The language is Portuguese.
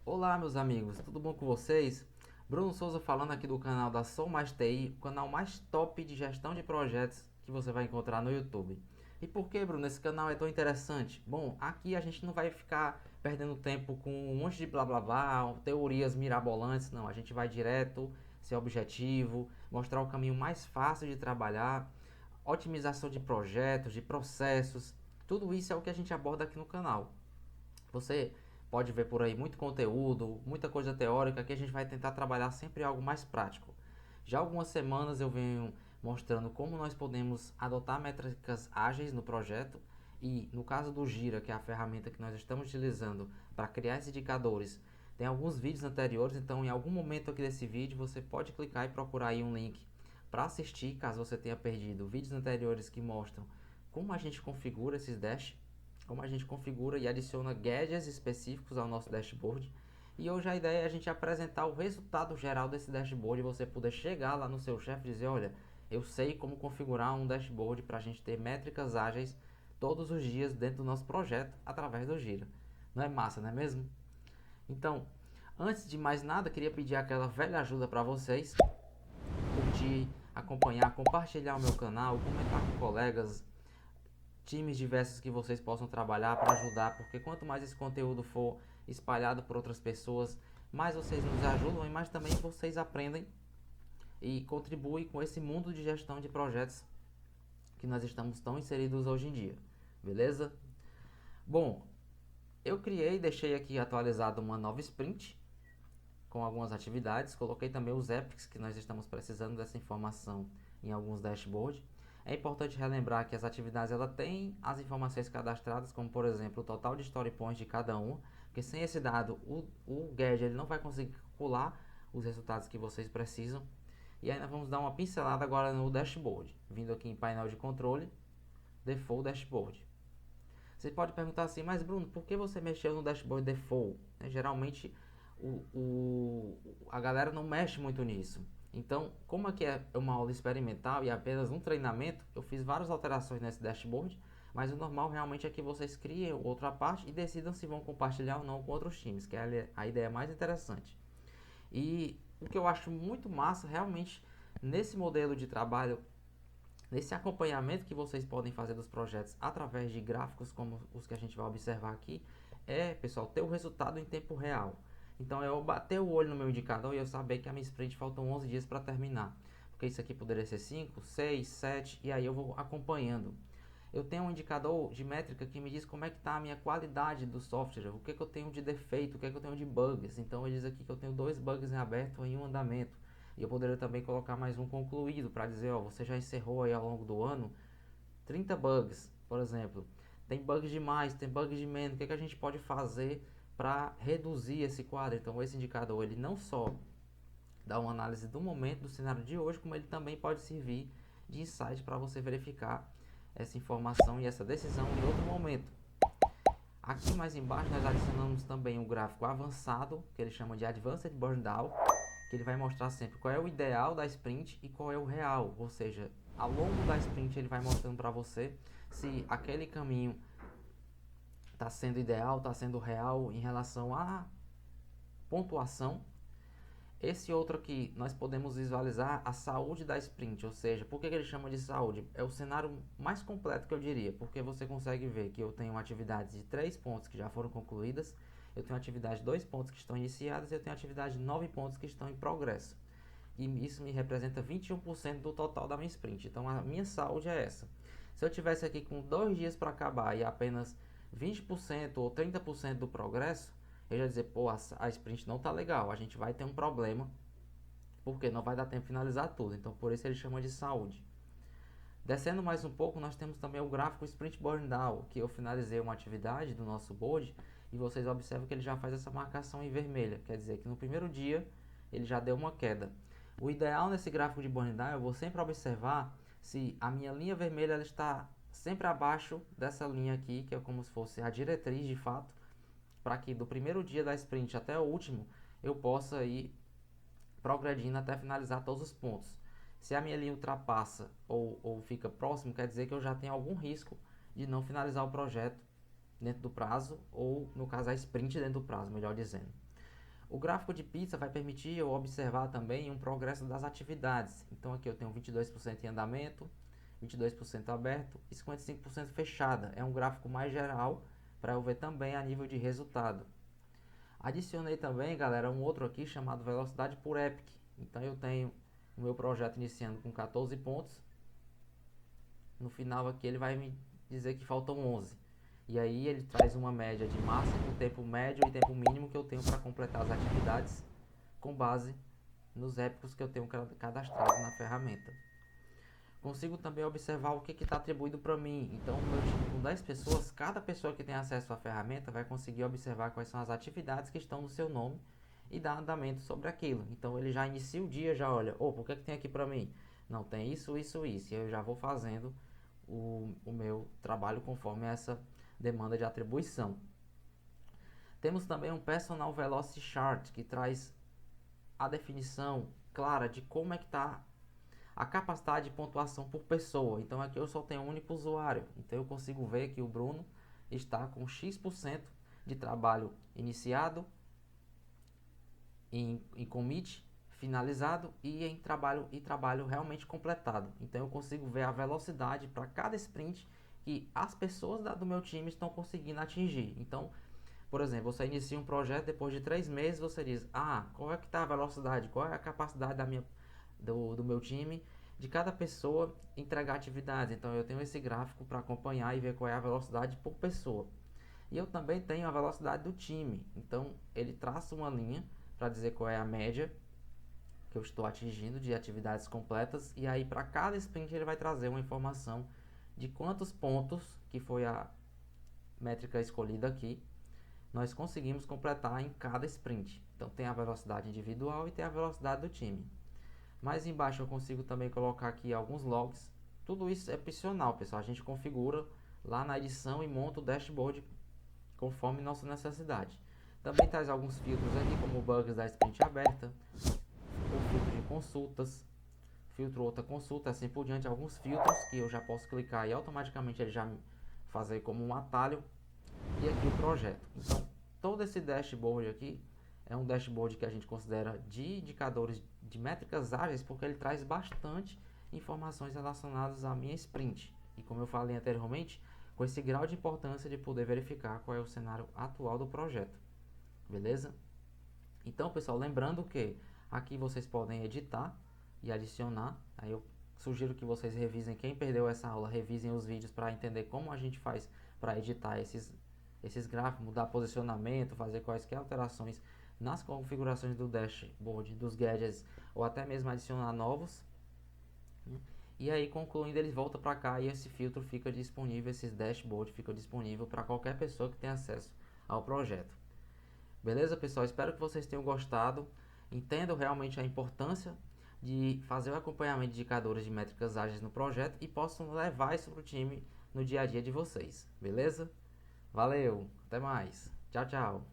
Olá, meus amigos, tudo bom com vocês? Bruno Souza falando aqui do canal da Sou Mais TI, o canal mais top de gestão de projetos que você vai encontrar no YouTube. E por que, Bruno, esse canal é tão interessante? Bom, aqui a gente não vai ficar perdendo tempo com um monte de blá blá blá, teorias mirabolantes, não. A gente vai direto, ser objetivo, mostrar o caminho mais fácil de trabalhar, otimização de projetos, de processos. Tudo isso é o que a gente aborda aqui no canal. Você pode ver por aí muito conteúdo, muita coisa teórica que a gente vai tentar trabalhar sempre algo mais prático. Já há algumas semanas eu venho mostrando como nós podemos adotar métricas ágeis no projeto e no caso do Gira, que é a ferramenta que nós estamos utilizando para criar esses indicadores, tem alguns vídeos anteriores, então em algum momento aqui desse vídeo você pode clicar e procurar aí um link para assistir, caso você tenha perdido vídeos anteriores que mostram como a gente configura esses dash, como a gente configura e adiciona gadgets específicos ao nosso dashboard. E hoje a ideia é a gente apresentar o resultado geral desse dashboard e você poder chegar lá no seu chefe e dizer, olha, eu sei como configurar um dashboard para a gente ter métricas ágeis todos os dias dentro do nosso projeto através do Gira. Não é massa, não é mesmo? Então, antes de mais nada, queria pedir aquela velha ajuda para vocês, curtir, acompanhar, compartilhar o meu canal, comentar com colegas, times diversos que vocês possam trabalhar para ajudar, porque quanto mais esse conteúdo for espalhado por outras pessoas, mais vocês nos ajudam e mais também vocês aprendem e contribuem com esse mundo de gestão de projetos que nós estamos tão inseridos hoje em dia. Beleza? Bom, eu criei, deixei aqui atualizado uma nova sprint com algumas atividades, coloquei também os epics que nós estamos precisando dessa informação em alguns dashboards. É importante relembrar que as atividades ela tem as informações cadastradas, como por exemplo o total de story points de cada um, porque sem esse dado o gadget ele não vai conseguir calcular os resultados que vocês precisam. E aí nós vamos dar uma pincelada agora no dashboard, vindo aqui em painel de controle, default dashboard. Você pode perguntar assim, mas Bruno, por que você mexeu no dashboard default? Geralmente a galera não mexe muito nisso. Então, como aqui é uma aula experimental e apenas um treinamento, eu fiz várias alterações nesse dashboard, mas o normal realmente é que vocês criem outra parte e decidam se vão compartilhar ou não com outros times, que é a ideia mais interessante. E o que eu acho muito massa realmente nesse modelo de trabalho, nesse acompanhamento que vocês podem fazer dos projetos através de gráficos como os que a gente vai observar aqui, é, pessoal, ter o resultado em tempo real. Então, eu bater o olho no meu indicador e eu saber que a minha sprint faltam 11 dias para terminar. Porque isso aqui poderia ser 5, 6, 7 e aí eu vou acompanhando. Eu tenho um indicador de métrica que me diz como é que está a minha qualidade do software, o que, que eu tenho de defeito, o que, que eu tenho de bugs. Então ele diz aqui que eu tenho 2 bugs em aberto em um andamento. E eu poderia também colocar mais um concluído para dizer, ó, você já encerrou aí ao longo do ano 30 bugs, por exemplo. Tem bugs de mais, tem bugs de menos. O que, que a gente pode fazer para reduzir esse quadro? Então esse indicador ele não só dá uma análise do momento, do cenário de hoje, como ele também pode servir de insight para você verificar essa informação e essa decisão em outro momento. Aqui mais embaixo nós adicionamos também um gráfico avançado, que ele chama de Advanced Burndown, que ele vai mostrar sempre qual é o ideal da sprint e qual é o real, ou seja, ao longo da sprint ele vai mostrando para você se aquele caminho está sendo ideal, está sendo real em relação à pontuação. Esse outro aqui, nós podemos visualizar a saúde da sprint, ou seja, por que ele chama de saúde? É o cenário mais completo que eu diria, porque você consegue ver que eu tenho atividades de 3 pontos que já foram concluídas, eu tenho atividade de 2 pontos que estão iniciadas e eu tenho atividade de 9 pontos que estão em progresso. E isso me representa 21% do total da minha sprint, então a minha saúde é essa. Se eu tivesse aqui com 2 dias para acabar e apenas 20% ou 30% do progresso, eu já dizer, pô, a sprint não tá legal, a gente vai ter um problema, porque não vai dar tempo de finalizar tudo. Então, por isso ele chama de saúde. Descendo mais um pouco, nós temos também o gráfico Sprint Burn Down, que eu finalizei uma atividade do nosso board e vocês observam que ele já faz essa marcação em vermelha, quer dizer que no primeiro dia ele já deu uma queda. O ideal nesse gráfico de Burn Down, eu vou sempre observar se a minha linha vermelha ela está sempre abaixo dessa linha aqui, que é como se fosse a diretriz de fato, para que do primeiro dia da sprint até o último eu possa ir progredindo até finalizar todos os pontos. Se a minha linha ultrapassa ou fica próximo, quer dizer que eu já tenho algum risco de não finalizar o projeto dentro do prazo, ou no caso a sprint dentro do prazo, melhor dizendo. O gráfico de pizza vai permitir eu observar também um progresso das atividades. Então aqui eu tenho 22% em andamento, 22% aberto e 55% fechada. É um gráfico mais geral para eu ver também a nível de resultado. Adicionei também, galera, um outro aqui chamado velocidade por Epic. Então eu tenho o meu projeto iniciando com 14 pontos. No final aqui ele vai me dizer que faltam 11. E aí ele traz uma média de máximo, tempo médio e tempo mínimo que eu tenho para completar as atividades com base nos épicos que eu tenho cadastrado na ferramenta. Consigo também observar o que está atribuído para mim. Então, no meu time com 10 pessoas, cada pessoa que tem acesso à ferramenta vai conseguir observar quais são as atividades que estão no seu nome e dar andamento sobre aquilo. Então, ele já inicia o dia, já olha, por que tem aqui para mim? Não, tem isso, isso, isso. E eu já vou fazendo o meu trabalho conforme essa demanda de atribuição. Temos também um Personal Velocity Chart, que traz a definição clara de como é que está a capacidade de pontuação por pessoa. Então aqui eu só tenho um único usuário. Então eu consigo ver que o Bruno está com X% de trabalho iniciado, em commit finalizado e em trabalho realmente completado. Então eu consigo ver a velocidade para cada sprint que as pessoas do meu time estão conseguindo atingir. Então, por exemplo, você inicia um projeto, depois de 3 meses você diz, qual é que está a velocidade, qual é a capacidade do meu time, de cada pessoa entregar atividades. Então eu tenho esse gráfico para acompanhar e ver qual é a velocidade por pessoa. E eu também tenho a velocidade do time. Então ele traça uma linha para dizer qual é a média que eu estou atingindo de atividades completas. E aí para cada sprint ele vai trazer uma informação de quantos pontos, que foi a métrica escolhida aqui, nós conseguimos completar em cada sprint. Então tem a velocidade individual e tem a velocidade do time. Mais embaixo eu consigo também colocar aqui alguns logs. Tudo isso é opcional, pessoal. A gente configura lá na edição e monta o dashboard conforme nossa necessidade. Também traz alguns filtros aqui, como bugs da sprint aberta, o filtro de consultas, filtro outra consulta, assim por diante. Alguns filtros que eu já posso clicar e automaticamente ele já fazer como um atalho. E aqui o projeto. Então, todo esse dashboard aqui é um dashboard que a gente considera de indicadores de métricas ágeis, porque ele traz bastante informações relacionadas à minha sprint. E como eu falei anteriormente, com esse grau de importância de poder verificar qual é o cenário atual do projeto. Beleza? Então, pessoal, lembrando que aqui vocês podem editar e adicionar. Aí eu sugiro que vocês revisem, quem perdeu essa aula, revisem os vídeos para entender como a gente faz para editar esses gráficos, mudar posicionamento, fazer quaisquer alterações nas configurações do dashboard, dos gadgets, ou até mesmo adicionar novos. E aí, concluindo, ele volta para cá e esse filtro fica disponível, esses dashboard fica disponível para qualquer pessoa que tenha acesso ao projeto. Beleza, pessoal? Espero que vocês tenham gostado. Entendam realmente a importância de fazer o acompanhamento de indicadores de métricas ágeis no projeto e possam levar isso para o time no dia a dia de vocês. Beleza? Valeu, até mais. Tchau, tchau.